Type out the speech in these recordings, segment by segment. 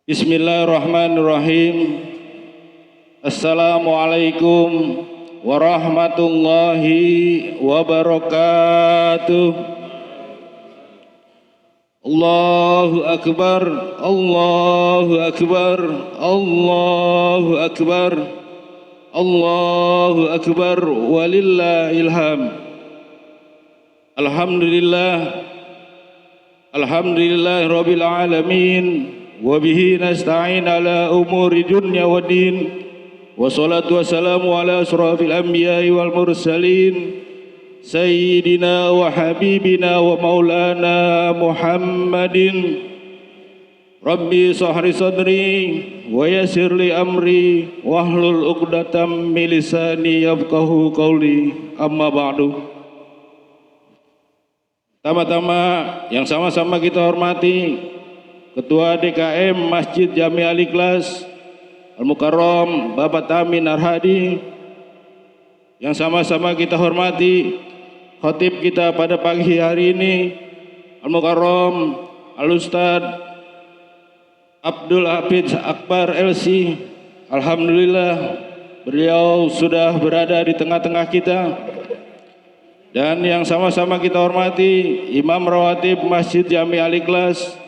Bismillahirrahmanirrahim. Assalamualaikum warahmatullahi wabarakatuh. Allahu akbar, Allahu akbar, Allahu akbar, Allahu akbar, walillahil hamd. Alhamdulillah rabbil alamin. Wabihi nasta'in ala umuri dunya wa din. Wassalatu wassalamu ala asrafil anbiya'i wal mursalin Sayyidina wa habibina wa maulana Muhammadin. Rabbi sahri sadri wa yassir li amri wahlul uqdatam min lisani yafqahu qawli. Amma ba'du. Tama-tama yang sama-sama kita hormati Ketua DKM Masjid Jami Al-Ikhlas Al-Mukarram Bapak Tamin Arhadi, yang sama-sama kita hormati khatib kita pada pagi hari ini Al-Mukarram Al-Ustad Abdul Hafiz Akbar LC. Alhamdulillah beliau sudah berada di tengah-tengah kita. Dan yang sama-sama kita hormati Imam Rawatib Masjid Jami Al-Ikhlas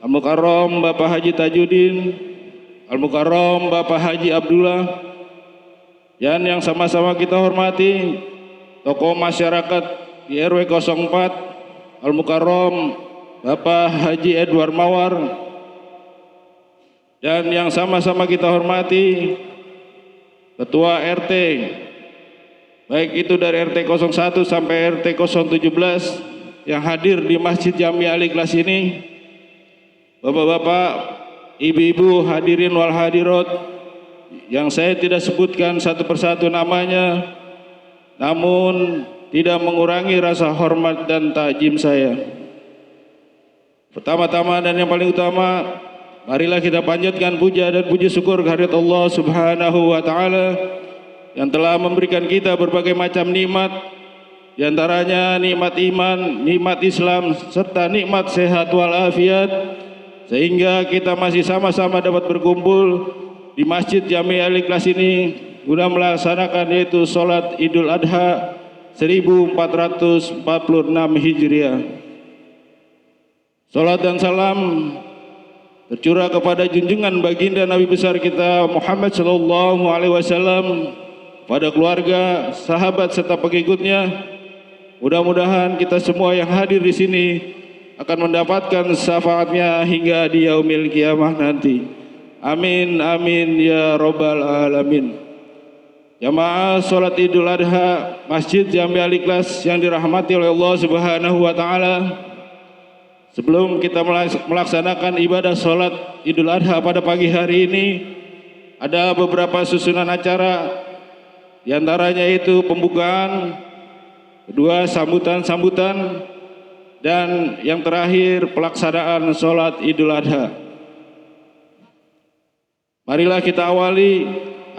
Al-Mukarram Bapak Haji Tajuddin, Al-Mukarram Bapak Haji Abdullah, dan yang sama-sama kita hormati tokoh masyarakat di RW 04 Al-Mukarram Bapak Haji Edward Mawar, dan yang sama-sama kita hormati Ketua RT, baik itu dari RT 01 sampai RT 017 yang hadir di Masjid Jami Al-Ikhlas ini. Bapak-bapak, ibu-ibu, hadirin wal hadirat yang saya tidak sebutkan satu persatu namanya, namun tidak mengurangi rasa hormat dan takjim saya. Pertama-tama dan yang paling utama, marilah kita panjatkan puja dan puji syukur kehadirat Allah Subhanahu wa taala yang telah memberikan kita berbagai macam nikmat, di antaranya nikmat iman, nikmat Islam, serta nikmat sehat walafiat, sehingga kita masih sama-sama dapat berkumpul di Masjid Jami Al-Ikhlas ini guna melaksanakan yaitu sholat Idul Adha 1446 Hijriah. Sholat dan salam tercurah kepada junjungan baginda Nabi besar kita Muhammad sallallahu alaihi wasallam, pada keluarga, sahabat serta pengikutnya. Mudah-mudahan kita semua yang hadir di sini akan mendapatkan syafaatnya hingga di yaumil kiamah nanti. Amin amin ya rabbal alamin. Jamaah salat Idul Adha Masjid Jami Al-Ikhlas yang dirahmati oleh Allah Subhanahu wa taala. Sebelum kita melaksanakan ibadah salat Idul Adha pada pagi hari ini, ada beberapa susunan acara, di antaranya itu pembukaan, kedua sambutan-sambutan, dan yang terakhir pelaksanaan sholat Idul Adha. Marilah kita awali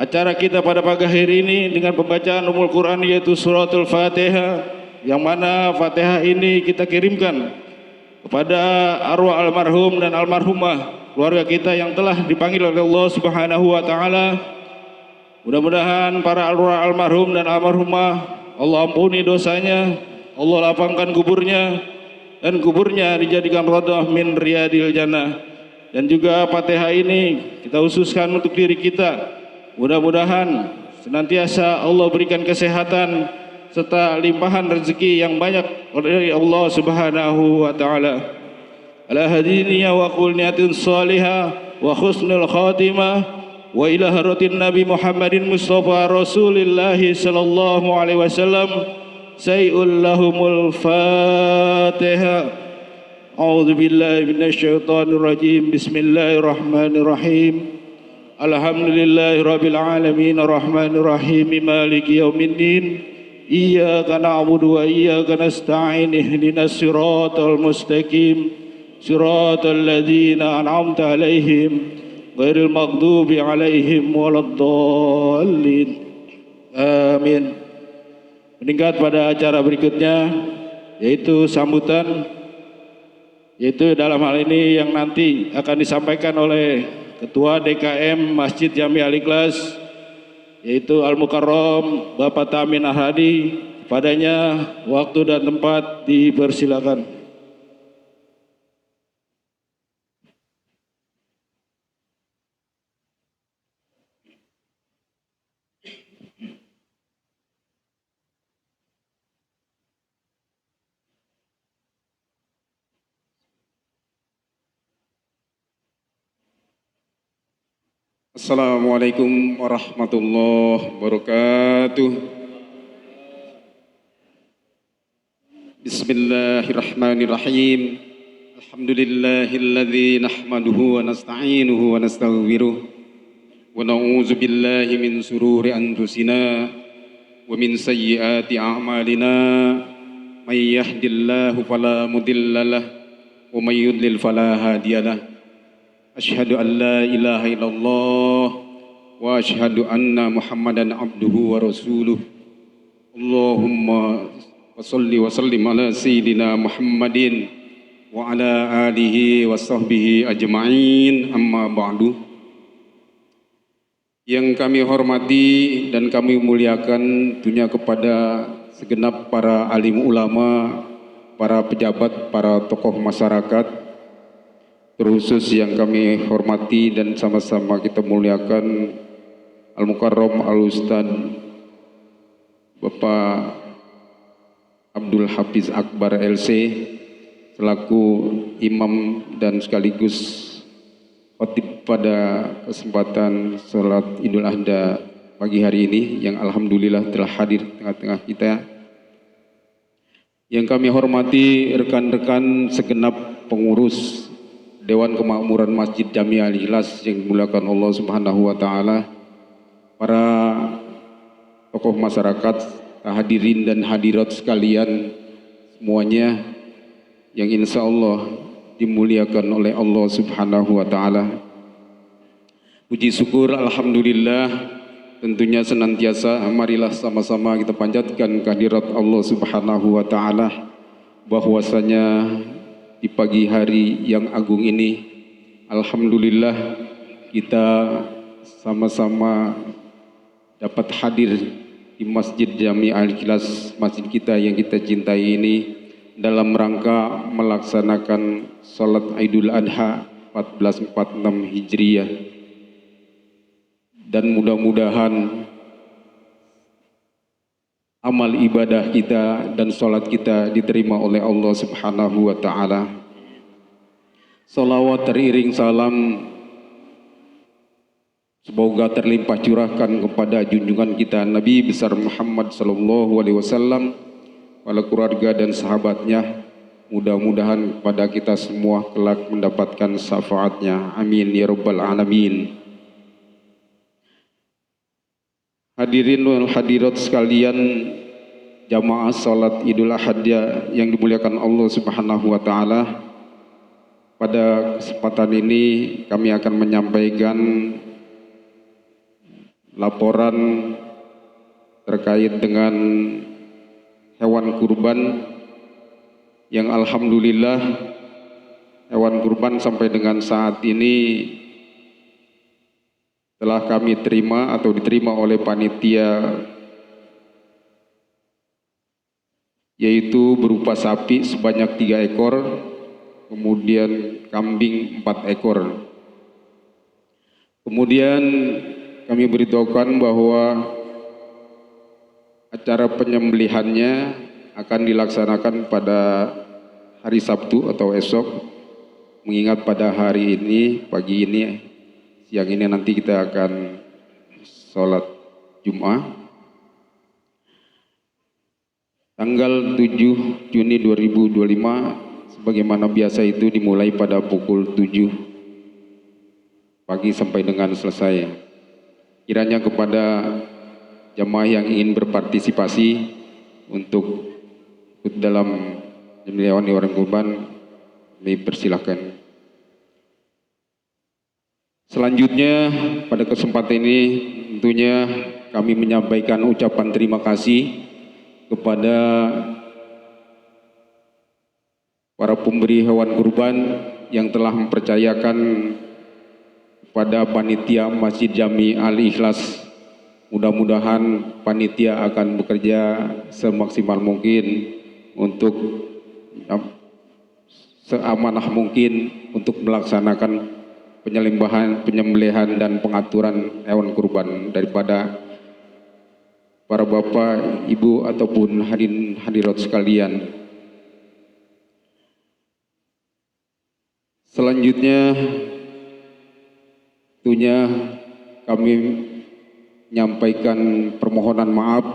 acara kita pada pagi hari ini dengan pembacaan Ummul Quran, yaitu suratul Fatihah, yang mana Fatihah ini kita kirimkan kepada arwah almarhum dan almarhumah keluarga kita yang telah dipanggil oleh Allah Subhanahu wa taala. Mudah-mudahan para arwah almarhum dan almarhumah Allah ampuni dosanya, Allah lapangkan kuburnya, dan kuburnya dijadikan radhah min riyadil jannah. Dan juga Fatihah ini kita khususkan untuk diri kita. Mudah-mudahan senantiasa Allah berikan kesehatan serta limpahan rezeki yang banyak oleh Allah Subhanahu wa taala. Ala hadiniya wa qul niyatin salihah wa husnul khatimah wa ila haratin Nabi Muhammadin Mustafa Rasulillah sallallahu alaihi wasallam. Sayyul lahumul Fatihah. A'udzu billahi minasyaitonir rajim. Bismillahirrahmanirrahim. Alhamdulillahirabbil alamin arrahmanir rahim maliki yaumiddin. Iyyaka na'budu wa iyyaka nasta'in. Ihdinas siratal mustaqim. Siratal ladzina an'amta 'alaihim ghairil maghdubi 'alaihim waladdallin. Amin. Meningkat pada acara berikutnya, yaitu sambutan yaitu dalam hal ini yang nanti akan disampaikan oleh Ketua DKM Masjid Jami Al-Ikhlas, yaitu Al-Mukarram Bapak Tamin Al-Hadi. Padanya waktu dan tempat dipersilakan. Assalamualaikum warahmatullahi wabarakatuh. Bismillahirrahmanirrahim. Alhamdulillahilladzi nahmaduhu wa nasta'inuhu wa nastaghfiruh wa na'udzu billahi min sururi anfusina wa min sayyiati a'malina. May yahdihillahu fala mudhillalah wa may yudlil fala hadiyalah. Asyhadu an la ilaha illallah wa asyhadu anna Muhammadan abduhu wa rasuluh. Allahumma wassalli wa sallim ala sayyidina Muhammadin wa ala alihi wa sahbihi ajma'in, amma ba'du. Yang kami hormati dan kami muliakan tentunya kepada segenap para alim ulama, para pejabat, para tokoh masyarakat, terkhusus yang kami hormati dan sama-sama kita muliakan Al-Mukarram Al-Ustad Bapak Abdul Hafiz Akbar LC selaku imam dan sekaligus khotib pada kesempatan salat Idul Adha pagi hari ini yang alhamdulillah telah hadir tengah-tengah kita. Yang kami hormati rekan-rekan segenap pengurus Dewan Kemakmuran Masjid Jami Al-Ikhlas yang dimuliakan Allah Subhanahu wa taala, para tokoh masyarakat, hadirin dan hadirat sekalian semuanya yang insya Allah dimuliakan oleh Allah Subhanahu wa taala. Puji syukur alhamdulillah tentunya senantiasa marilah sama-sama kita panjatkan kehadirat Allah Subhanahu wa taala bahwasanya di pagi hari yang agung ini, alhamdulillah kita sama-sama dapat hadir di Masjid Jami Al-Ikhlas, masjid kita yang kita cintai ini, dalam rangka melaksanakan salat Idul Adha 1446 Hijriah. Dan mudah-mudahan amal ibadah kita dan salat kita diterima oleh Allah Subhanahu wa taala. Salawat teriring salam semoga terlimpah curahkan kepada junjungan kita Nabi besar Muhammad sallallahu alaihi wasallam, pada keluarga dan sahabatnya. Mudah-mudahan pada kita semua kelak mendapatkan syafaatnya. Amin ya rabbal alamin. Hadirin wal hadirat sekalian, jamaah salat Idul Adha yang dimuliakan Allah Subhanahu wa taala. Pada kesempatan ini kami akan menyampaikan laporan terkait dengan hewan kurban yang alhamdulillah hewan kurban sampai dengan saat ini telah kami terima atau diterima oleh panitia, yaitu berupa sapi sebanyak 3 ekor, kemudian kambing 4 ekor. Kemudian kami beritahukan bahwa acara penyembelihannya akan dilaksanakan pada hari Sabtu atau esok, mengingat pada hari ini, pagi ini, siang ini nanti kita akan sholat Jumat. Tanggal 7 Juni 2025 sebagaimana biasa itu dimulai pada pukul 7 pagi sampai dengan selesai. Kiranya kepada jamaah yang ingin berpartisipasi untuk ikut dalam penyembelihan hewan kurban dipersilahkan. Selanjutnya pada kesempatan ini tentunya kami menyampaikan ucapan terima kasih kepada para pemberi hewan kurban yang telah mempercayakan pada panitia Masjid Jami Al-Ikhlas. Mudah-mudahan panitia akan bekerja semaksimal mungkin untuk seamanah mungkin untuk melaksanakan penyembelihan dan pengaturan hewan kurban daripada para bapak, ibu ataupun hadirat sekalian. Selanjutnya tentunya kami menyampaikan permohonan maaf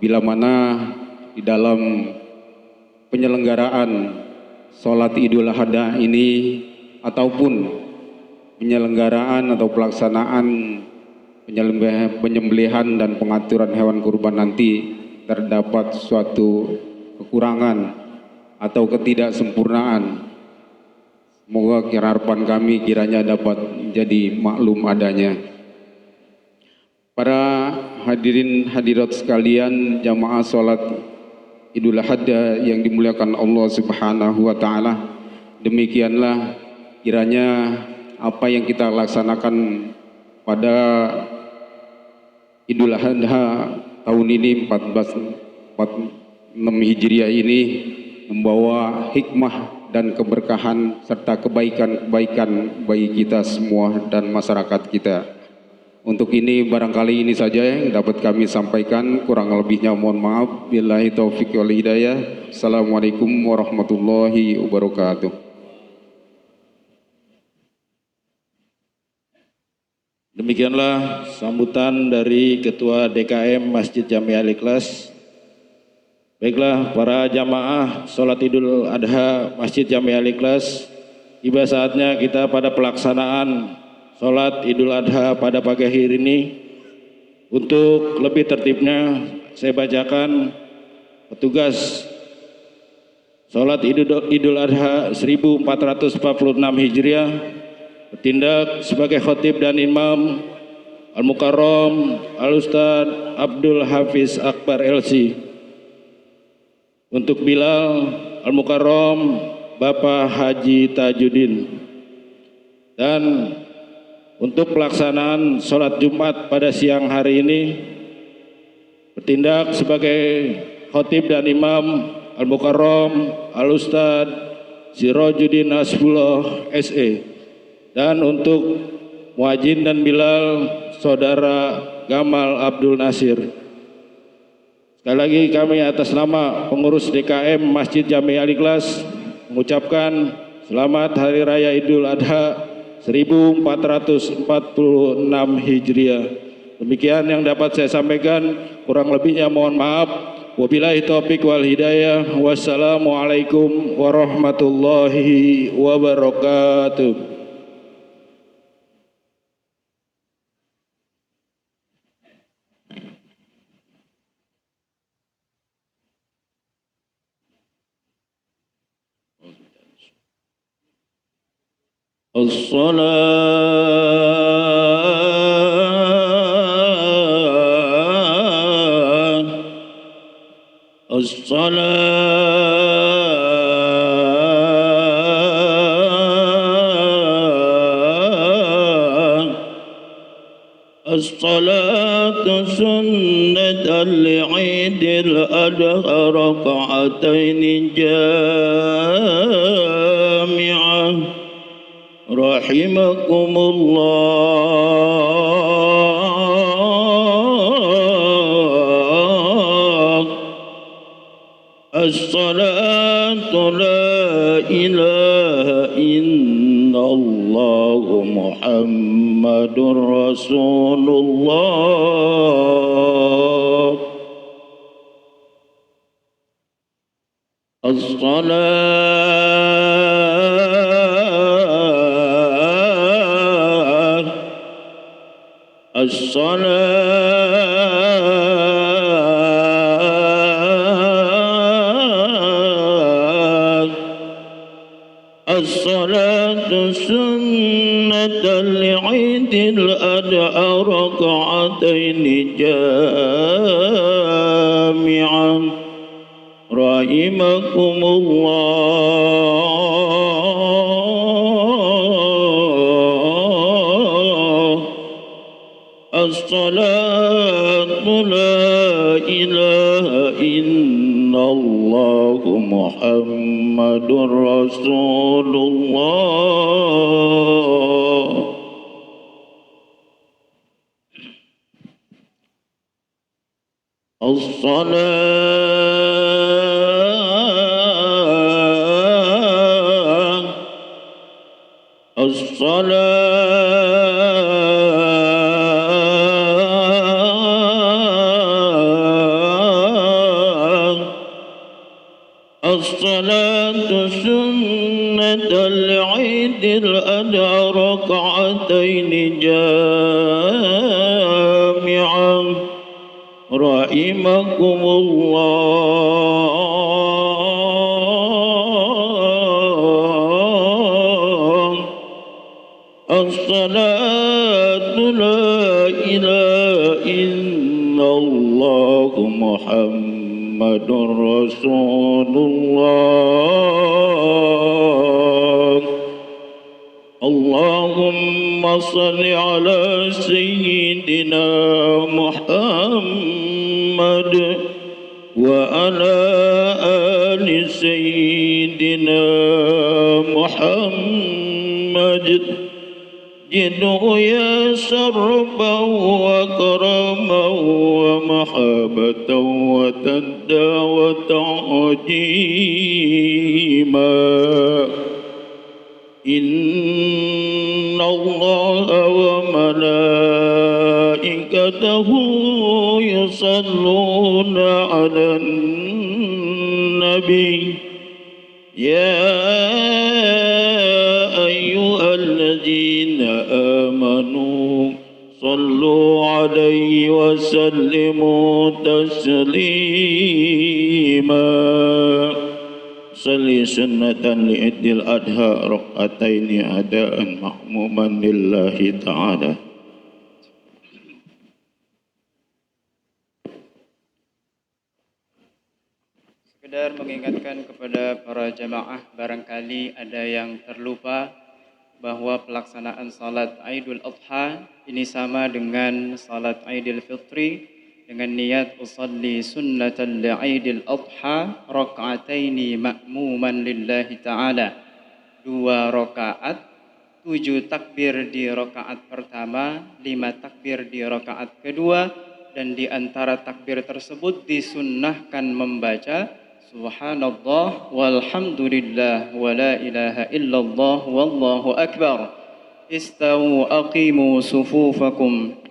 bila mana di dalam penyelenggaraan sholat Idul Adha ini ataupun penyelenggaraan atau pelaksanaan penyembelihan dan pengaturan hewan kurban nanti terdapat suatu kekurangan atau ketidaksempurnaan. Semoga harapan kami kiranya dapat menjadi maklum adanya. Para hadirin hadirat sekalian, jamaah sholat Idul Adha yang dimuliakan Allah Subhanahu wa Ta'ala, demikianlah kiranya apa yang kita laksanakan pada Idul Adha tahun ini 1446 Hijriah ini membawa hikmah dan keberkahan serta kebaikan-kebaikan bagi kita semua dan masyarakat kita. Untuk ini barangkali ini saja yang dapat kami sampaikan, kurang lebihnya mohon maaf. Billahi taufiq wal hidayah. Assalamualaikum warahmatullahi wabarakatuh. Demikianlah sambutan dari Ketua DKM Masjid Jami Al-Ikhlas. Baiklah para jamaah sholat Idul Adha Masjid Jami Al-Ikhlas, tiba saatnya kita pada pelaksanaan sholat Idul Adha pada pagi hari ini. Untuk lebih tertibnya saya bacakan petugas sholat Idul Adha 1446 Hijriah bertindak sebagai khotib dan imam Al-Mukarram Al-Ustad Abdul Hafiz Akbar LC. Untuk Bilal Al-Mukarram Bapak Haji Tajuddin. Dan untuk pelaksanaan sholat Jumat pada siang hari ini bertindak sebagai khotib dan imam Al-Mukarram Al-Ustad Sirajuddin Hasbullah SE. Dan untuk muadzin dan Bilal Saudara Gamal Abdul Nasir. Sekali lagi kami atas nama pengurus DKM Masjid Jami Al-Ikhlas mengucapkan selamat Hari Raya Idul Adha 1446 Hijriah. Demikian yang dapat saya sampaikan, kurang lebihnya mohon maaf. Wabillahi taufiq wal hidayah. Wassalamualaikum warahmatullahi wabarakatuh. الصلاة سنة لعيد الأضحى ركعتين جامعة رحمكم الله. الصلاة لا إله إلا الله محمد رسول الله. الصلاة سنة لعيد الأضحى ركعتين جامعا رحمكم الله. الصلاة لا إله إلا الله محمد رسول الله الصلاة سنة العيد الأضحى ركعتين جامعا رحمكم الله الصلاة لا إله إلا الله محمد رسول الله اللهم صل على سيدنا محمد وعلى آل سيدنا محمد جده يا شرفا وكرما ومحبة وتدى وتعجيما إن الله وملائكته يصلون على النبي يا أيها الذين آمنوا صلوا عليه وسلموا تسليما صل سنة لعيد الأضحى ركعتين أداء محموما لله تعالى. Sekedar mengingatkan kepada para jamaah, barangkali ada yang terlupa bahwa pelaksanaan salat Idul Adha ini sama dengan salat Idul Fitri dengan niat usalli sunnatan li'idil adha raka'ataini ma'muman lillahi ta'ala, 2 rakaat, 7 takbir di rakaat pertama, 5 takbir di rakaat kedua, dan di antara takbir tersebut disunnahkan membaca Subhanallah walhamdulillah wa la ilaha illallah wallahu akbar. Istawu aqimu sufufakum.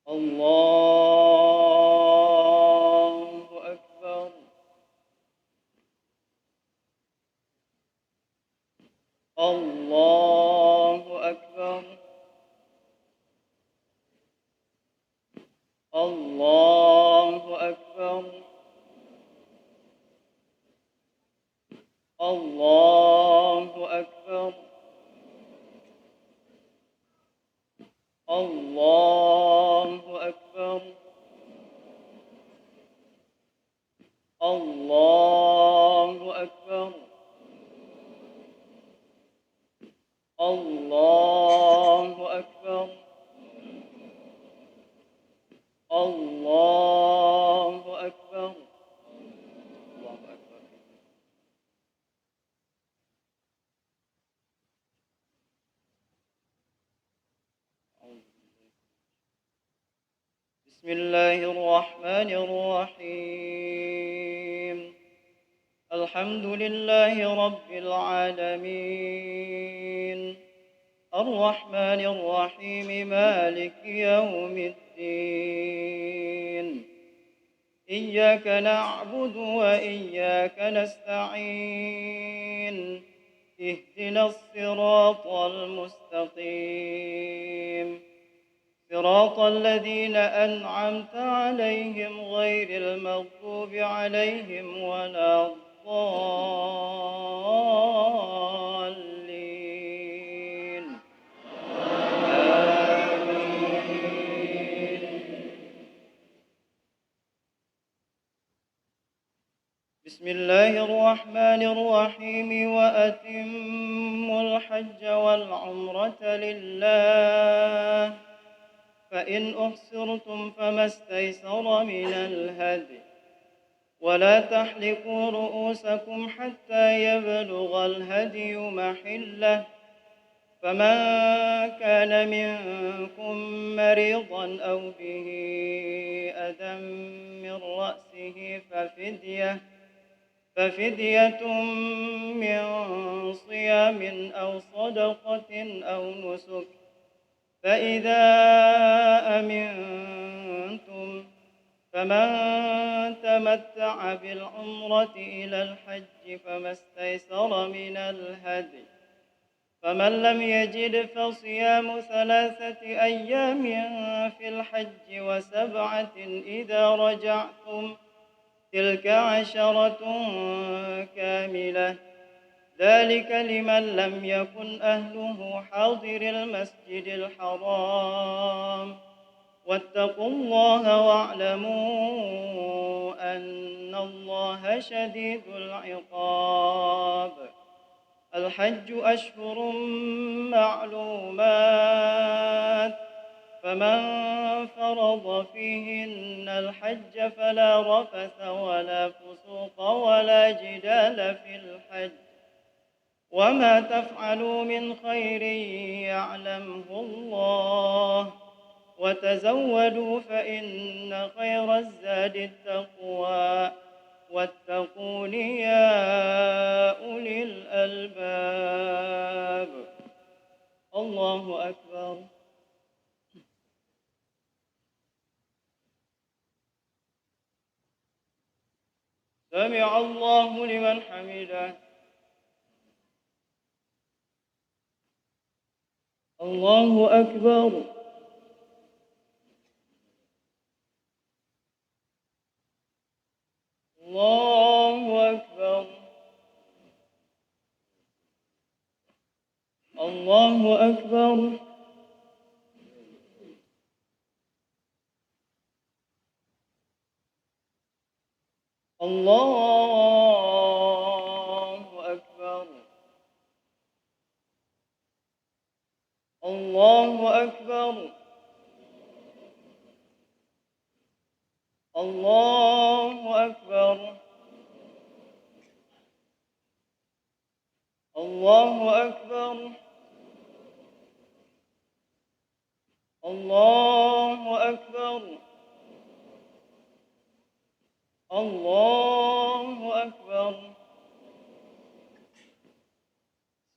Allahu akbar. Allahu akbar. Allahu akbar. Allahu akbar. Allahu akbar. Allahu akbar. Allahu akbar. Allahu akbar. Allahu akbar. Bismillahirrahmanirrahim. Alhamdulillahi rabbil alamin. Ar-Rahmanir Rahim, Maliki yaumiddin. Iyyaka na'budu wa iyyaka nasta'in. Ihdinas siratal mustaqim. Siratal ladzina an'amta 'alaihim ghairil maghdubi 'alaihim waladdallin. بسم الله الرحمن الرحيم وأتموا الحج والعمرة لله فإن أحصرتم فما استيسر من الهدي ولا تحلقوا رؤوسكم حتى يبلغ الهدي محله فمن كان منكم مريضا أو به أذى من رأسه ففدية من صيام أو صدقة أو نسك فإذا أمنتم فمن تمتع بالعمرة إلى الحج فما استيسر من الهدي فمن لم يجد فصيام 3 أيام في الحج و7 إذا رجعتم تلك 10 كاملة ذلك لمن لم يكن أهله حاضر المسجد الحرام واتقوا الله واعلموا أن الله شديد العقاب الحج أشهر معلومات فمن فرض فيهن الحج فلا رفث ولا فسوق ولا جدال في الحج وما تفعلوا من خير يعلمه الله وتزودوا فإن خير الزاد التقوى واتقون يا أولي الألباب الله أكبر سمع الله لمن حمده الله أكبر الله أكبر الله أكبر الله أكبر الله أكبر الله أكبر الله أكبر الله أكبر الله أكبر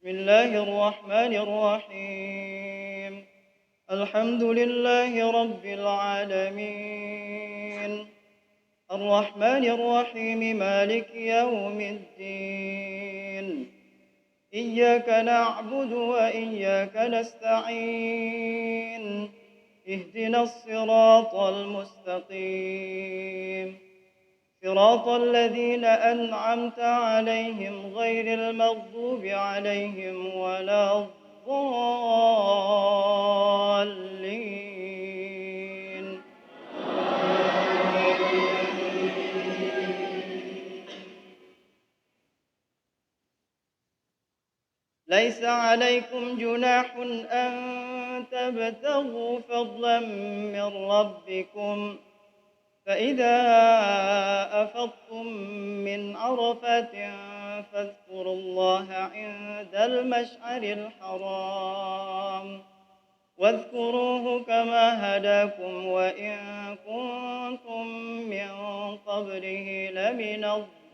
بسم الله الرحمن الرحيم الحمد لله رب العالمين الرحمن الرحيم مالك يوم الدين إياك نعبد وإياك نستعين اهدنا الصراط المستقيم صراط الذين أنعمت عليهم غير المغضوب عليهم ولا الضالين ليس عليكم جناح أن تبتغوا فضلا من ربكم فإذا أفضتم من عرفات فاذكروا الله عند المشعر الحرام واذكروه كما هداكم وإن كنتم من قبله لمن الضالين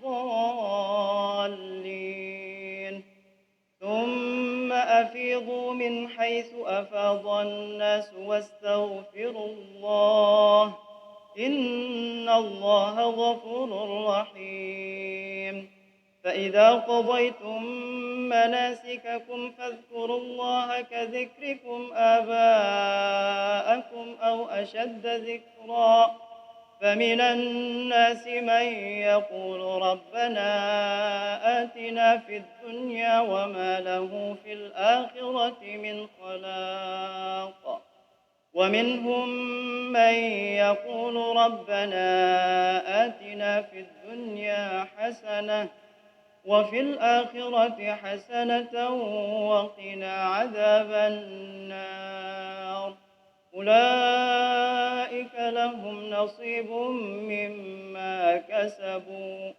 ثم أفيضوا من حيث أفاض الناس واستغفروا الله إن الله غفور رحيم فإذا قضيتم مناسككم فاذكروا الله كذكركم آباءكم أو أشد ذكرا فمن الناس من يقول ربنا آتنا في الدنيا وما له في الآخرة من خلاق ومنهم من يقول ربنا آتنا في الدنيا حسنة وفي الآخرة حسنة وقنا عذاب النار أولئك لهم نصيب مما كسبوا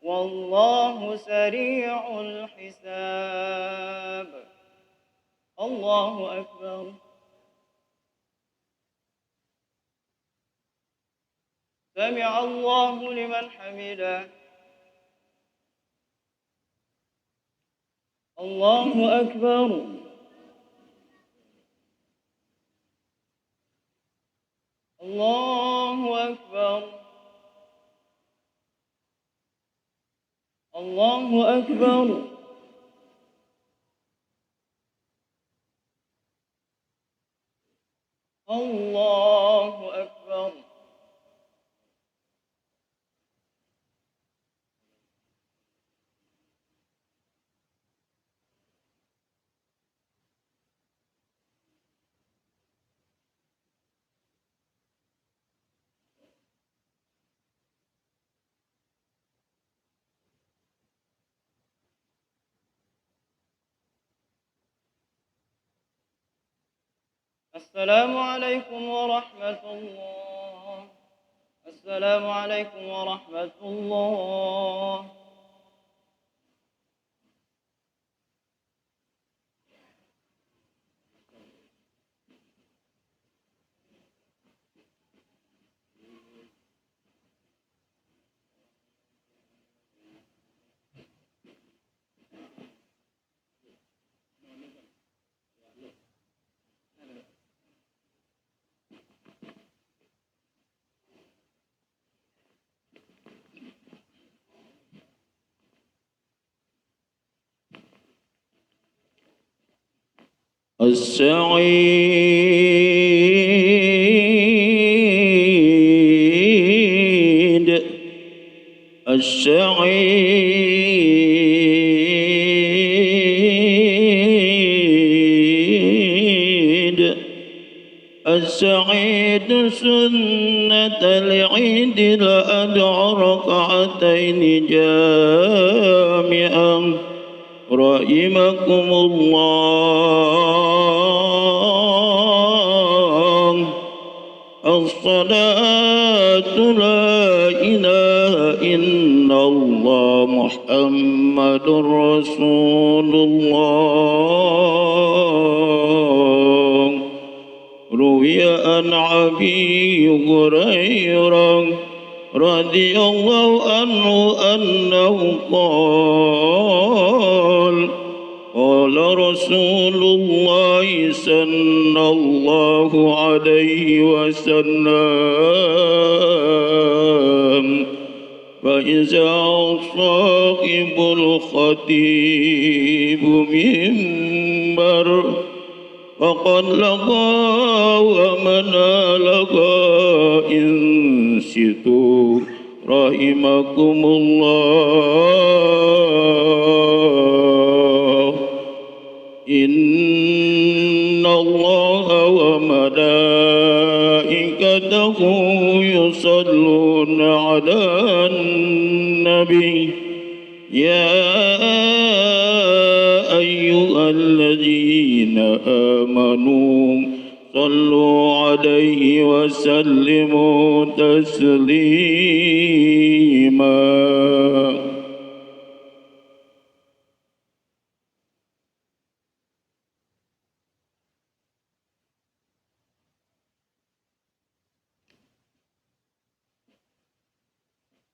والله سريع الحساب. الله أكبر. سمع الله لمن حمده. الله أكبر. الله أكبر. الله أكبر. الله أكبر. السلام عليكم ورحمة الله. السلام عليكم ورحمة الله. السعيد السعيد السعيد سنة العيد لأدعى ركعتين جامعا رحمكم الله. الصلاة لا إله إلا الله محمد رسول الله. روي عن أبي هريرة رضي الله عنه أنه قال قال رسول الله صلى الله عليه وسلم فإذا صاحب الخطيب منبر فقد لقى ومن لقى انصتوا رحمكم الله. إن الله وملائكته يصلون على النبي يا أيها الذين آمنوا صلوا عليه وسلموا تسليما.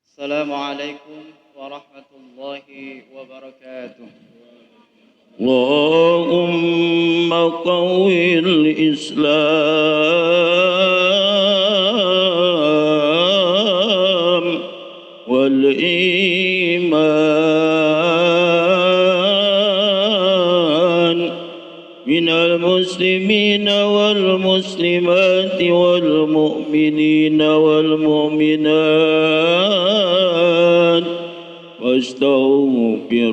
السلام عليكم ورحمة الله وبركاته. اللهم قوي الإسلام والإيمان من المسلمين والمسلمات والمؤمنين والمؤمنات واستغفروا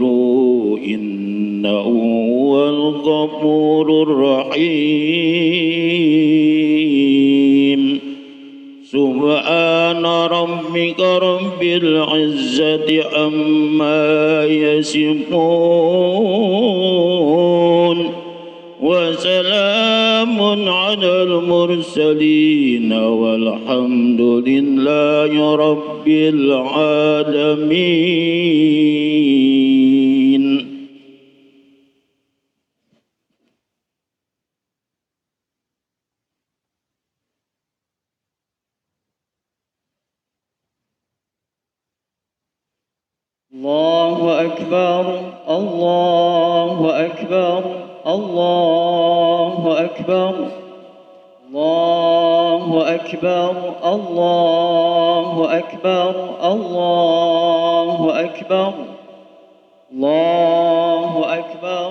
إنه هو الغفور الرحيم. سبحان ربك رب العزة عما يصفون وسلام على المرسلين والحمد لله رب العالمين. الله أكبر الله أكبر الله أكبر الله أكبر الله أكبر الله أكبر الله أكبر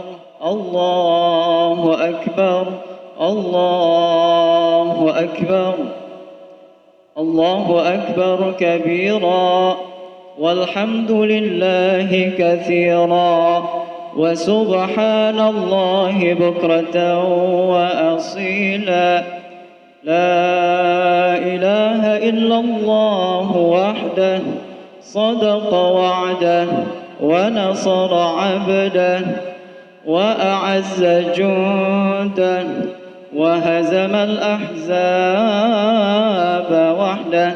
الله أكبر الله أكبر الله أكبر كبيرا والحمد لله كثيرا وسبحان الله بكرة وأصيلا لا إله إلا الله وحده صدق وعده ونصر عبده وأعز جنده وهزم الأحزاب وحده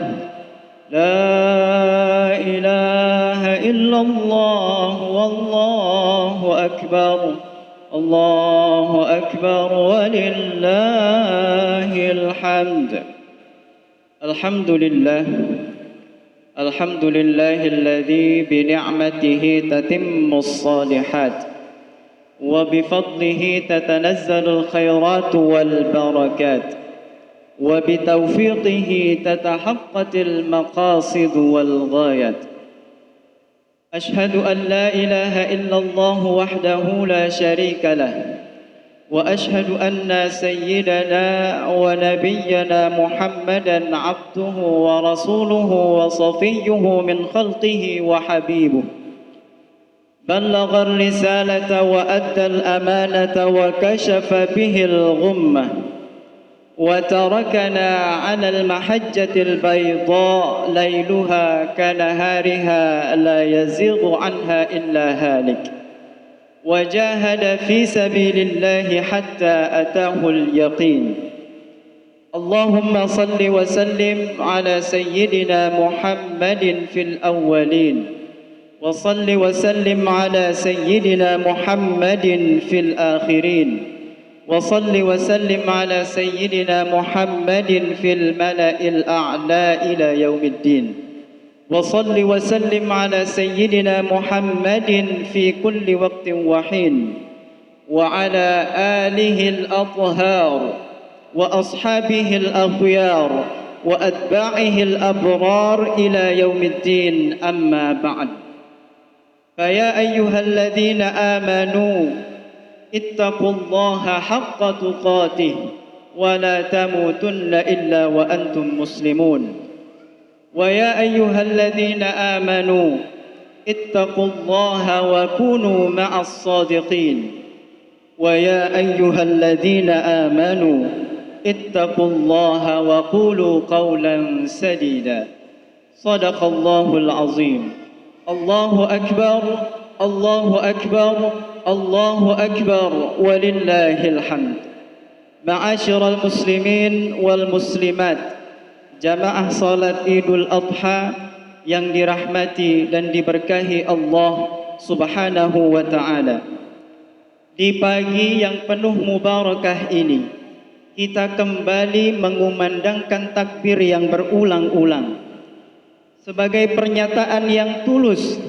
لا إله إلا الله والله أكبر الله أكبر ولله الحمد. الحمد لله الحمد لله الذي بنعمته تتم الصالحات وبفضله تتنزل الخيرات والبركات وبتوفيقه تتحقق المقاصد والغايات. أشهد أن لا إله إلا الله وحده لا شريك له وأشهد أن سيدنا ونبينا محمدا عبده ورسوله وصفيه من خلقه وحبيبه بلغ الرسالة وأدى الأمانة وكشف به الغمة وتركنا على المحجة البيضاء ليلها كنهارها لا يزيغ عنها إلا هالك وجاهد في سبيل الله حتى أتاه اليقين. اللهم صل وسلم على سيدنا محمد في الأولين وصل وسلم على سيدنا محمد في الآخرين وصل وسلم على سيدنا محمد في الملأ الأعلى إلى يوم الدين وصل وسلم على سيدنا محمد في كل وقت وحين وعلى آله الأطهار وأصحابه الأخيار وأتباعه الأبرار إلى يوم الدين. أما بعد، فيا أيها الذين آمنوا اتقوا الله حق تقاته ولا تموتن إلا وأنتم مسلمون. ويا أيها الذين آمنوا اتقوا الله وكونوا مع الصادقين. ويا أيها الذين آمنوا اتقوا الله وقولوا قولا سديدا. صدق الله العظيم. الله أكبر الله أكبر الله أكبر ولله الحمد. معاشر المسlimin wal muslimat, jamaah salat Idul Adha yang dirahmati dan diberkahi Allah Subhanahu wa taala. Di pagi yang penuh mubarakah ini, kita kembali mengumandangkan takbir yang berulang-ulang sebagai pernyataan yang tulus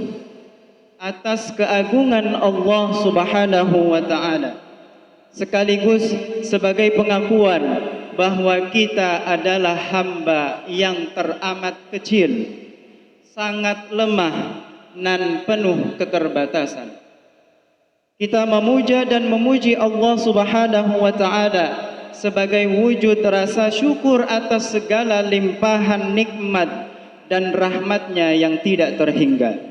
atas keagungan Allah Subhanahu wa taala, sekaligus sebagai pengakuan bahwa kita adalah hamba yang teramat kecil, sangat lemah dan penuh keterbatasan. Kita memuja dan memuji Allah Subhanahu wa taala sebagai wujud rasa syukur atas segala limpahan nikmat dan rahmatnya yang tidak terhingga.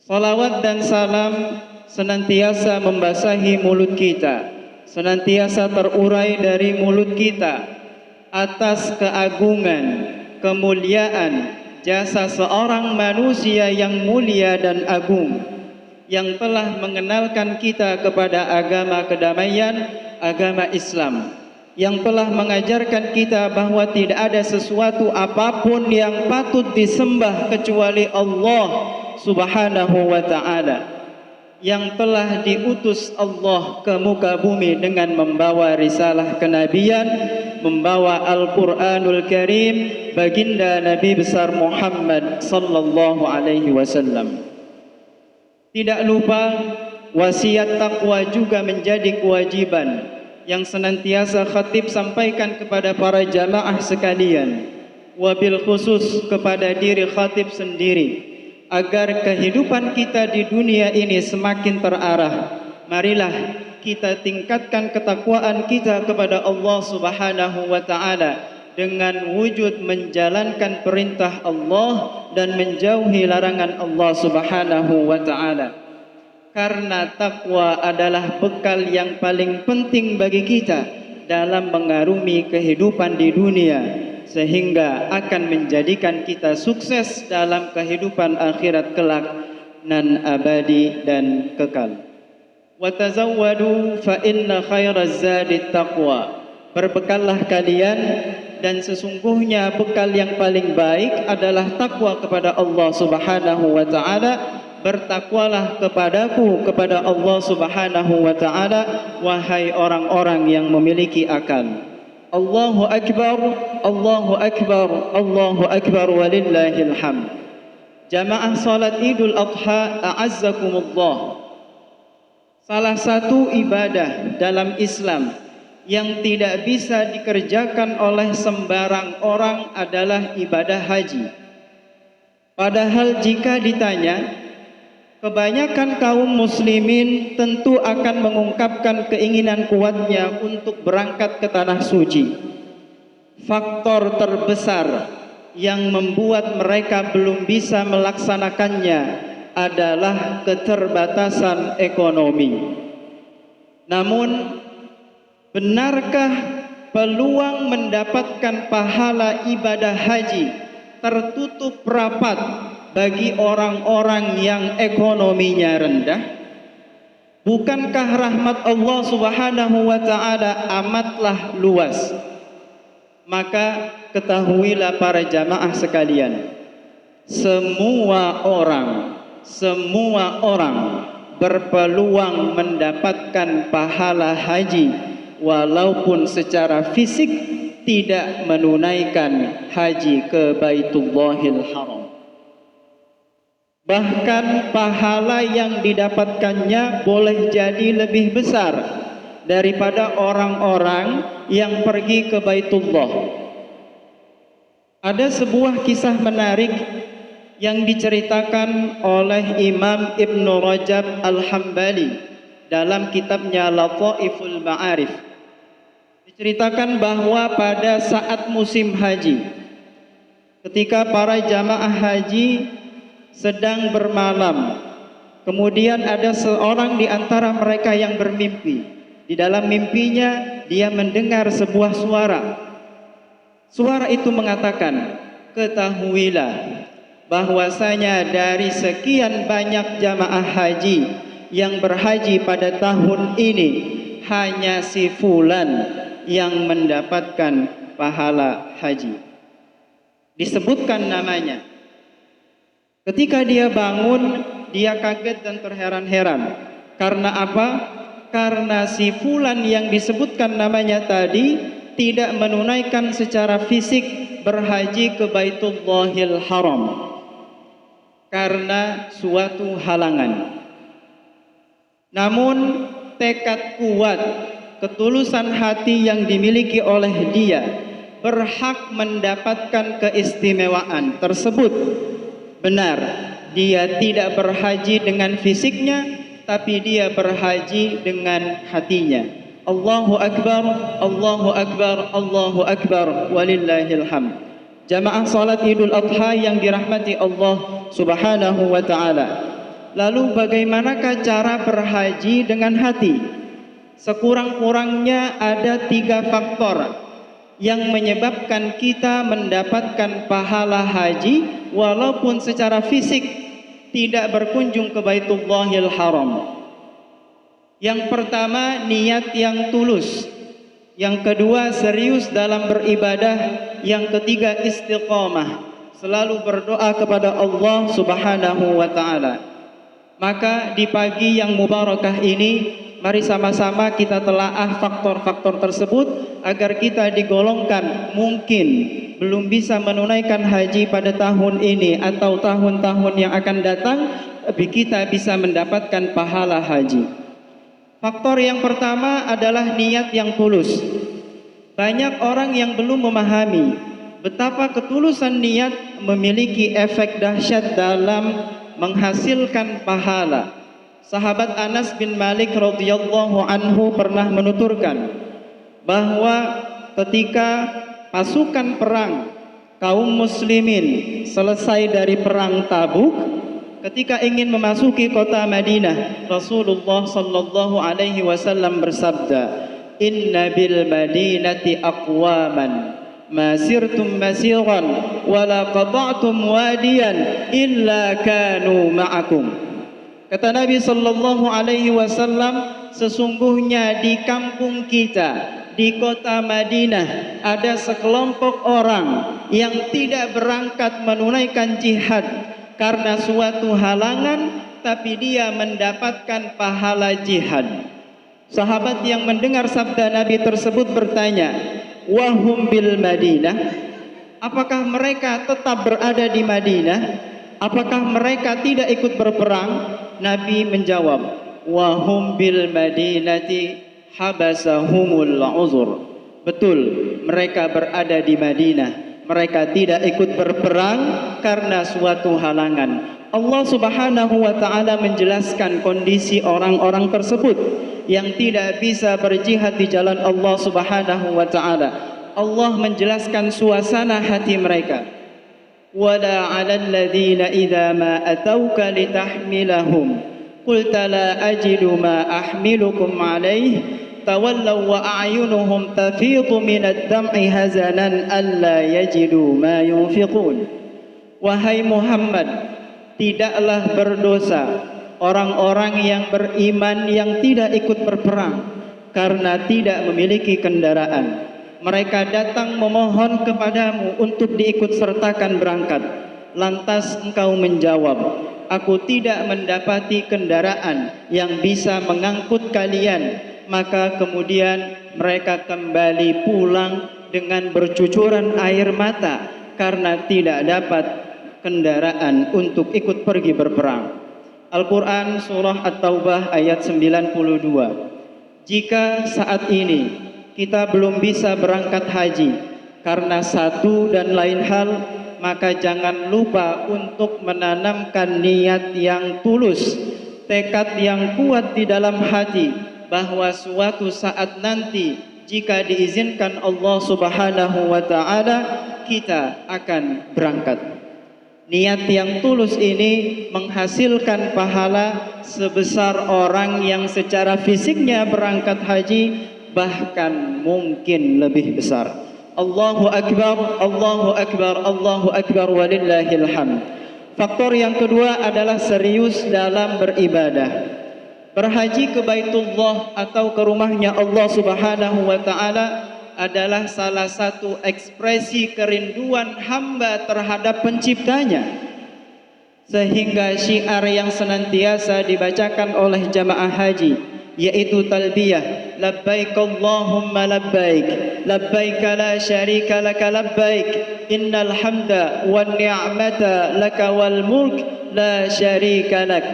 Salawat dan salam senantiasa membasahi mulut kita, senantiasa terurai dari mulut kita atas keagungan, kemuliaan jasa seorang manusia yang mulia dan agung, yang telah mengenalkan kita kepada agama kedamaian, agama Islam, yang telah mengajarkan kita bahwa tidak ada sesuatu apapun yang patut disembah kecuali Allah Subhanahu wa ta'ala, yang telah diutus Allah ke muka bumi dengan membawa risalah kenabian, membawa Al-Quranul Karim, baginda Nabi besar Muhammad sallallahu alaihi wasallam. Tidak lupa, wasiat takwa juga menjadi kewajiban yang senantiasa khatib sampaikan kepada para jamaah sekalian, wabil khusus kepada diri khatib sendiri, agar kehidupan kita di dunia ini semakin terarah. Marilah kita tingkatkan ketakwaan kita kepada Allah Subhanahu wa ta'ala dengan wujud menjalankan perintah Allah dan menjauhi larangan Allah Subhanahu wa ta'ala. Karena takwa adalah bekal yang paling penting bagi kita dalam mengarungi kehidupan di dunia, sehingga akan menjadikan kita sukses dalam kehidupan akhirat kelak nan abadi dan kekal. Wa tazawwadu fa inna khairaz zadi taqwa. Berbekallah kalian, dan sesungguhnya bekal yang paling baik adalah takwa kepada Allah Subhanahu wa ta'ala. Bertakwalah kepadaku, kepada Allah Subhanahu wa ta'ala, wahai orang-orang yang memiliki akal. Allahu Akbar, Allahu Akbar, Allahu Akbar, walillahil hamd. Jamaah salat Idul Adha, a'azzakumullah. Salah satu ibadah dalam Islam yang tidak bisa dikerjakan oleh sembarang orang adalah ibadah haji. Padahal jika ditanya, kebanyakan kaum muslimin tentu akan mengungkapkan keinginan kuatnya untuk berangkat ke tanah suci. Faktor terbesar yang membuat mereka belum bisa melaksanakannya adalah keterbatasan ekonomi. Namun, benarkah peluang mendapatkan pahala ibadah haji tertutup rapat bagi orang-orang yang ekonominya rendah? Bukankah rahmat Allah Subhanahu wa ta'ala amatlah luas? Maka ketahuilah para jamaah sekalian, semua orang berpeluang mendapatkan pahala haji walaupun secara fisik tidak menunaikan haji ke Baitullahil Haram. Bahkan pahala yang didapatkannya boleh jadi lebih besar daripada orang-orang yang pergi ke Baitullah. Ada sebuah kisah menarik yang diceritakan oleh Imam Ibnu Rajab Al-Hambali dalam kitabnya Lataiful Ma'arif. Diceritakan bahwa pada saat musim haji, ketika para jamaah haji sedang bermalam, kemudian ada seorang di antara mereka yang bermimpi. Di dalam mimpinya dia mendengar sebuah suara. Suara itu mengatakan, ketahuilah bahwasanya dari sekian banyak jamaah haji yang berhaji pada tahun ini, hanya si fulan yang mendapatkan pahala haji. Disebutkan namanya. Ketika dia bangun, dia kaget dan terheran-heran. Karena apa? Karena si fulan yang disebutkan namanya tadi tidak menunaikan secara fisik berhaji ke Baitullahil Haram karena suatu halangan. Namun tekad kuat, ketulusan hati yang dimiliki oleh dia berhak mendapatkan keistimewaan tersebut. Benar, dia tidak berhaji dengan fisiknya, tapi dia berhaji dengan hatinya. Allahu Akbar, Allahu Akbar, Allahu Akbar, walillahil hamd. Jamaah salat Idul Adha yang dirahmati Allah Subhanahu wa ta'ala. Lalu bagaimanakah cara berhaji dengan hati? Sekurang-kurangnya ada 3 faktor yang menyebabkan kita mendapatkan pahala haji walaupun secara fisik tidak berkunjung ke Baitullahil Haram. Yang pertama, niat yang tulus. Yang kedua, serius dalam beribadah. Yang ketiga, istiqamah, selalu berdoa kepada Allah Subhanahu wa ta'ala. Maka di pagi yang mubarakah ini, mari sama-sama kita telaah faktor-faktor tersebut agar kita digolongkan mungkin belum bisa menunaikan haji pada tahun ini atau tahun-tahun yang akan datang, tapi kita bisa mendapatkan pahala haji. Faktor yang pertama adalah niat yang tulus. Banyak orang yang belum memahami betapa ketulusan niat memiliki efek dahsyat dalam menghasilkan pahala. Sahabat Anas bin Malik radhiyallahu anhu pernah menuturkan bahwa ketika pasukan perang kaum muslimin selesai dari perang Tabuk, ketika ingin memasuki kota Madinah, Rasulullah sallallahu alaihi wasallam bersabda, "Inna bil Madinati aqwaman ma sirtum masiran wala qata'tum wadiyan illa kanu ma'akum." Kata Nabi sallallahu alaihi wasallam, sesungguhnya di kampung kita, di kota Madinah, ada sekelompok orang yang tidak berangkat menunaikan jihad karena suatu halangan, tapi dia mendapatkan pahala jihad. Sahabat yang mendengar sabda Nabi tersebut bertanya, "Wahum bil Madinah?" Apakah mereka tetap berada di Madinah? Apakah mereka tidak ikut berperang? Nabi menjawab, "Wahum bil Madinati habasahumul uzur." Betul, mereka berada di Madinah. Mereka tidak ikut berperang karena suatu halangan. Allah Subhanahu wa ta'ala menjelaskan kondisi orang-orang tersebut yang tidak bisa berjihad di jalan Allah Subhanahu wa ta'ala. Allah menjelaskan suasana hati mereka. Wala 'alal ladzina idza ma atauka litahmilahum qulta la ajidu ma ahmilukum 'alaihi tawallaw wa a'yunuhum tafidu minad dam'i hazanan alla yajidu ma yunfiqun. Wahai Muhammad, tidaklah berdosa orang-orang yang beriman yang tidak ikut berperang karena tidak memiliki kendaraan. Mereka datang memohon kepadamu untuk diikut sertakan berangkat. Lantas engkau menjawab, "Aku tidak mendapati kendaraan yang bisa mengangkut kalian." Maka kemudian mereka kembali pulang dengan bercucuran air mata karena tidak dapat kendaraan untuk ikut pergi berperang. Al-Quran Surah At-Taubah ayat 92. Jika saat ini kita belum bisa berangkat haji karena satu dan lain hal, maka jangan lupa untuk menanamkan niat yang tulus, tekad yang kuat di dalam hati bahwa suatu saat nanti jika diizinkan Allah Subhanahu wa ta'ala, kita akan berangkat. Niat yang tulus ini menghasilkan pahala sebesar orang yang secara fisiknya berangkat haji, bahkan mungkin lebih besar. Allahu Akbar, Allahu Akbar, Allahu Akbar, walillahil hamd. Faktor yang kedua adalah serius dalam beribadah. Berhaji ke Baitullah atau ke rumahnya Allah Subhanahu wa ta'ala adalah salah satu ekspresi kerinduan hamba terhadap penciptanya. Sehingga syiar yang senantiasa dibacakan oleh jamaah haji, yaitu talbiyah, labbaik Allahumma labbaik, labbaik la syarika laka labbaik, innal hamda wan ni'mata laka wal mulk la syarika lak.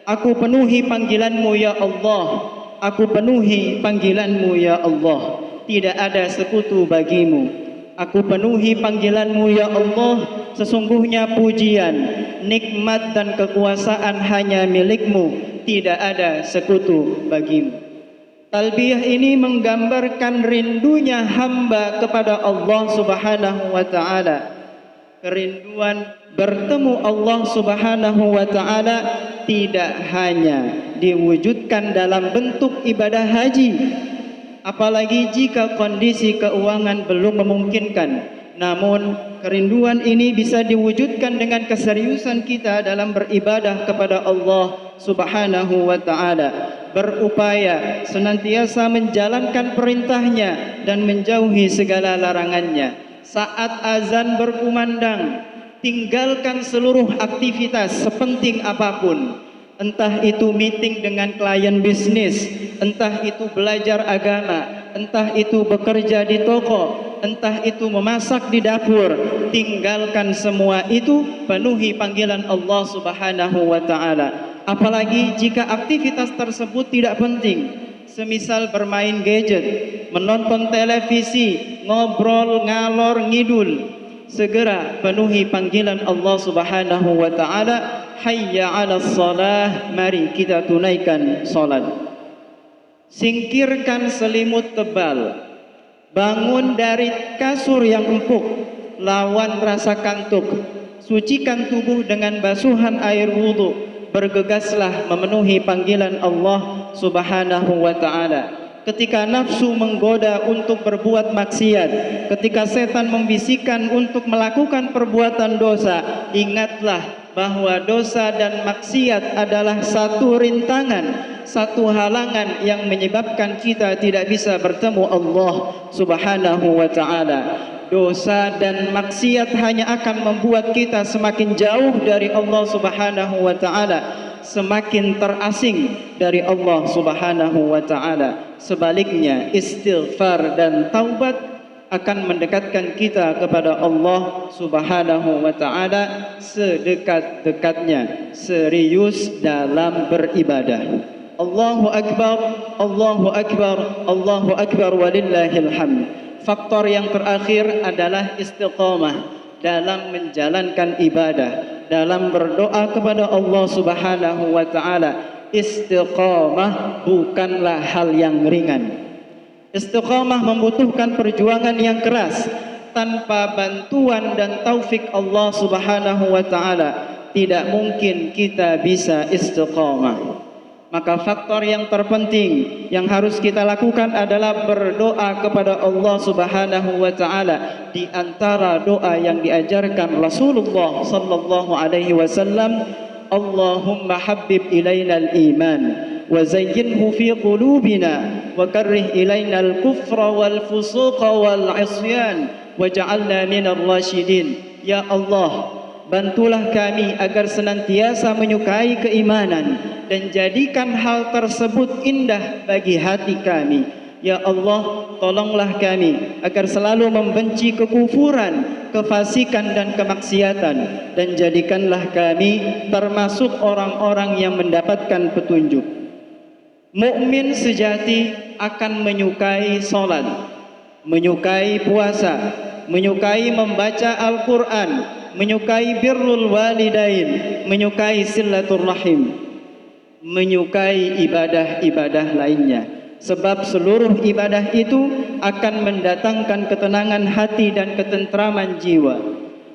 Aku penuhi panggilanmu ya Allah, aku penuhi panggilanmu ya Allah, tidak ada sekutu bagimu. Aku penuhi panggilanmu ya Allah, sesungguhnya pujian, nikmat dan kekuasaan hanya milikmu, tidak ada sekutu bagimu. Talbiyah ini menggambarkan rindunya hamba kepada Allah Subhanahu wa ta'ala. Kerinduan bertemu Allah Subhanahu wa ta'ala tidak hanya diwujudkan dalam bentuk ibadah haji, apalagi jika kondisi keuangan belum memungkinkan. Namun kerinduan ini bisa diwujudkan dengan keseriusan kita dalam beribadah kepada Allah Subhanahu wa ta'ala, berupaya senantiasa menjalankan perintahnya dan menjauhi segala larangannya. Saat azan berkumandang, tinggalkan seluruh aktivitas sepenting apapun, entah itu meeting dengan klien bisnis, entah itu belajar agama, entah itu bekerja di toko, entah itu memasak di dapur. Tinggalkan semua itu, penuhi panggilan Allah Subhanahu wa ta'ala. Apalagi jika aktivitas tersebut tidak penting, semisal bermain gadget, menonton televisi, ngobrol ngalor ngidul, segera penuhi panggilan Allah Subhanahu wa ta'ala. Hayya 'alas shalah, mari kita tunaikan salat. Singkirkan selimut tebal, bangun dari kasur yang empuk, lawan rasa kantuk, sucikan tubuh dengan basuhan air wudu, bergegaslah memenuhi panggilan Allah Subhanahu wa ta'ala. Ketika nafsu menggoda untuk berbuat maksiat, ketika setan membisikkan untuk melakukan perbuatan dosa, ingatlah bahwa dosa dan maksiat adalah satu rintangan, satu halangan yang menyebabkan kita tidak bisa bertemu Allah Subhanahu wa ta'ala. Dosa dan maksiat hanya akan membuat kita semakin jauh dari Allah Subhanahu wa ta'ala, semakin terasing dari Allah Subhanahu wa ta'ala. Sebaliknya, istighfar dan taubat akan mendekatkan kita kepada Allah Subhanahu wa ta'ala sedekat-dekatnya. Serius dalam beribadah. Allahu Akbar, Allahu Akbar, Allahu Akbar, walillahil hamd. Faktor yang terakhir adalah istiqamah dalam menjalankan ibadah, dalam berdoa kepada Allah Subhanahu wa ta'ala. Istiqamah bukanlah hal yang ringan. Istiqamah membutuhkan perjuangan yang keras. Tanpa bantuan dan taufik Allah Subhanahu wa ta'ala, tidak mungkin kita bisa istiqamah. Maka faktor yang terpenting yang harus kita lakukan adalah berdoa kepada Allah Subhanahu wa ta'ala. Di antara doa yang diajarkan Rasulullah sallallahu alaihi wasallam, Allahumma habbib ilaina al-iman wa zayyinhu fi qulubina wa karrih ilaina al-kufra wal fusuqa wal 'isyan waj'alna minar rasyidin. Ya Allah, bantulah kami agar senantiasa menyukai keimanan dan jadikan hal tersebut indah bagi hati kami. Ya Allah, tolonglah kami agar selalu membenci kekufuran, kefasikan dan kemaksiatan, dan jadikanlah kami termasuk orang-orang yang mendapatkan petunjuk. Mukmin sejati akan menyukai salat, menyukai puasa, menyukai membaca Al-Quran, menyukai birrul walidain, menyukai silaturrahim, menyukai ibadah-ibadah lainnya. Sebab seluruh ibadah itu akan mendatangkan ketenangan hati dan ketentraman jiwa.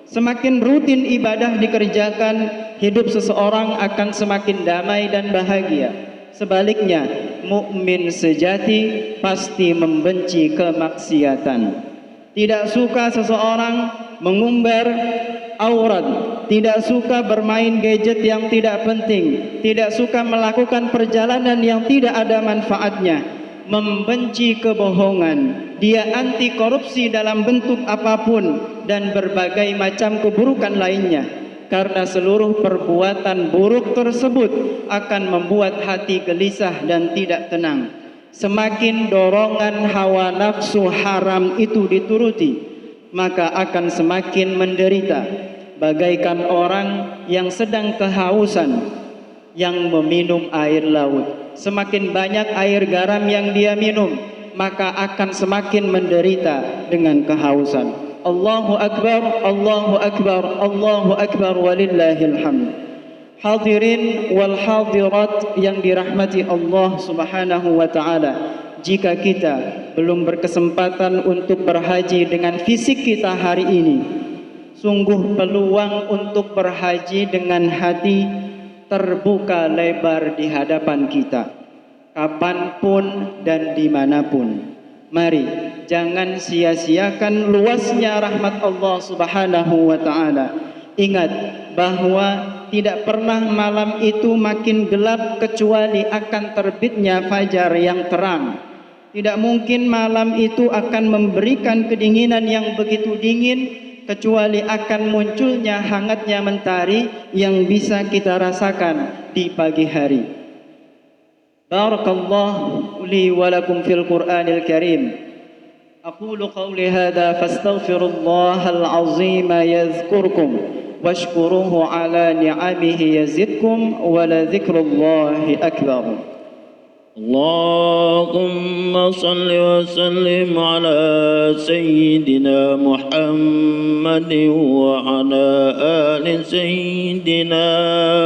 Semakin rutin ibadah dikerjakan, hidup seseorang akan semakin damai dan bahagia. Sebaliknya, mukmin sejati pasti membenci kemaksiatan. Tidak suka seseorang mengumbar aurat, tidak suka bermain gadget yang tidak penting, tidak suka melakukan perjalanan yang tidak ada manfaatnya, membenci kebohongan, dia anti korupsi dalam bentuk apapun, dan berbagai macam keburukan lainnya. Karena seluruh perbuatan buruk tersebut akan membuat hati gelisah dan tidak tenang. Semakin dorongan hawa nafsu haram itu dituruti, maka akan semakin menderita, bagaikan orang yang sedang kehausan, yang meminum air laut. Semakin banyak air garam yang dia minum, maka akan semakin menderita dengan kehausan. Allahu Akbar, Allahu Akbar, Allahu Akbar, walillahil hamd. Hadirin wal hadirat yang dirahmati Allah Subhanahu wa ta'ala, jika kita belum berkesempatan untuk berhaji dengan fisik kita hari ini, sungguh peluang untuk berhaji dengan hati terbuka lebar di hadapan kita, kapanpun dan dimanapun. Mari jangan sia-siakan luasnya rahmat Allah Subhanahu wa taala. Ingat bahwa tidak pernah malam itu makin gelap kecuali akan terbitnya fajar yang terang. Tidak mungkin malam itu akan memberikan kedinginan yang begitu dingin kecuali akan munculnya hangatnya mentari yang bisa kita rasakan di pagi hari. Barakallahu li wa lakum fil Qur'anil Karim. Aqulu qawli hadha fastaghfirullahal azim yadhkurkum washkuruhu ala ni'amihi yazidkum wa la dzikrullahi akbar. اللهم صل وسلم على سيدنا محمد وعلى آل سيدنا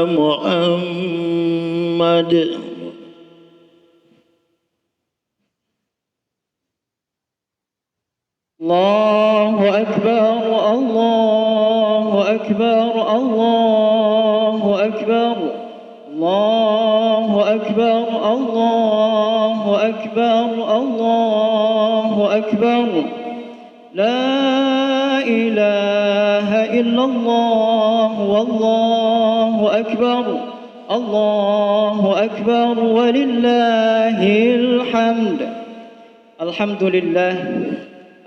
محمد. الله أكبر الله أكبر الله أكبر الله أكبر الله أكبر الله أكبر لا إله إلا الله والله أكبر الله أكبر ولله الحمد. الحمد لله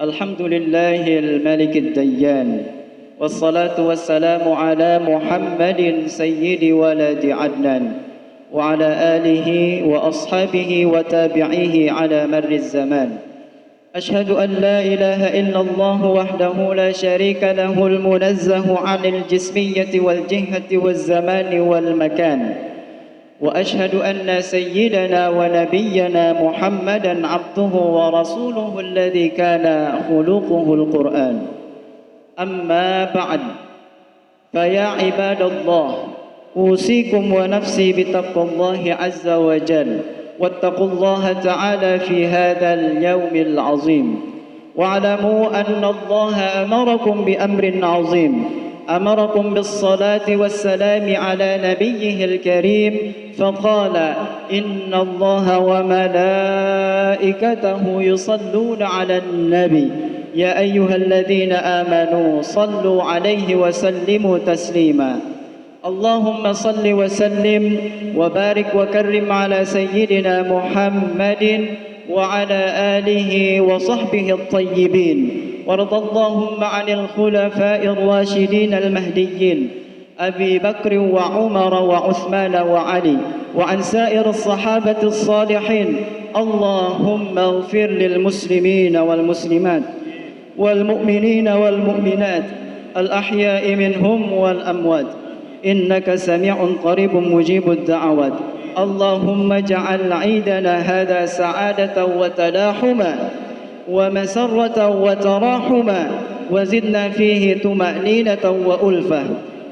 الحمد لله الملك الديان والصلاة والسلام على محمد سيد ولد عدنان وعلى آله وأصحابه وتابعيه على مر الزمان. أشهد أن لا إله إلا الله وحده لا شريك له المنزه عن الجسمية والجهة والزمان والمكان. وأشهد أن سيدنا ونبينا محمدا عبده ورسوله الذي كان خلقه القرآن. أما بعد فيا عباد الله أوصيكم ونفسي بتقوى الله عز وجل واتقوا الله تعالى في هذا اليوم العظيم واعلموا أن الله أمركم بأمر عظيم أمركم بالصلاة والسلام على نبيه الكريم فقال إن الله وملائكته يصلون على النبي يا أيها الذين آمنوا صلوا عليه وسلموا تسليما. اللهم صل وسلم وبارك وكرم على سيدنا محمد وعلى آله وصحبه الطيبين وارض اللهم عن الخلفاء الراشدين المهديين أبي بكر وعمر وعثمان وعلي وعن سائر الصحابة الصالحين. اللهم اغفر للمسلمين والمسلمات والمؤمنين والمؤمنات الأحياء منهم والأموات إنك سميع قريب مجيب الدعوات. اللهم اجعل عيدنا هذا سعادة وتلاحما ومسرة وتراحما وزدنا فيه طمأنينة وألفة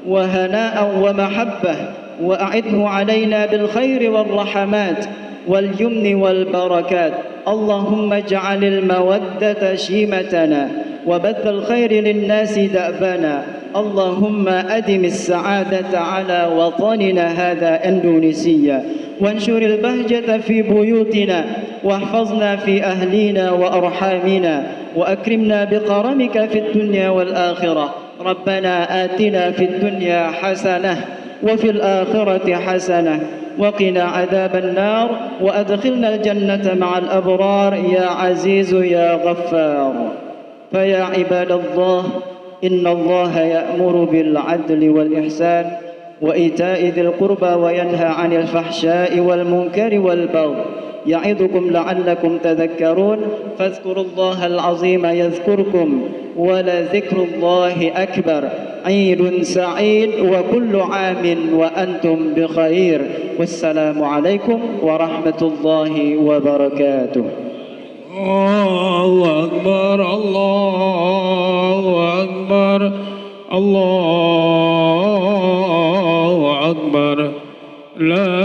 وهناء ومحبة وأعده علينا بالخير والرحمات واليمن والبركات. اللهم اجعل المودة شيمتنا وبث الخير للناس دأبنا. اللهم أدم السعادة على وطننا هذا إندونيسيا وانشر البهجة في بيوتنا واحفظنا في أهلينا وأرحامنا وأكرمنا بكرمك في الدنيا والآخرة. ربنا آتنا في الدنيا حسنة وفي الآخرة حسنة وقنا عذاب النار وأدخلنا الجنة مع الأبرار يا عزيز يا غفار. فيا عباد الله إن الله يأمر بالعدل والإحسان وإيتاء ذي القربى وينهى عن الفحشاء والمنكر والبغي يعظكم لعلكم تذكرون. فاذكروا الله العظيم يذكركم ولذكر الله أكبر. عيد سعيد وكل عام وأنتم بخير والسلام عليكم ورحمة الله وبركاته. الله أكبر الله أكبر الله أكبر لا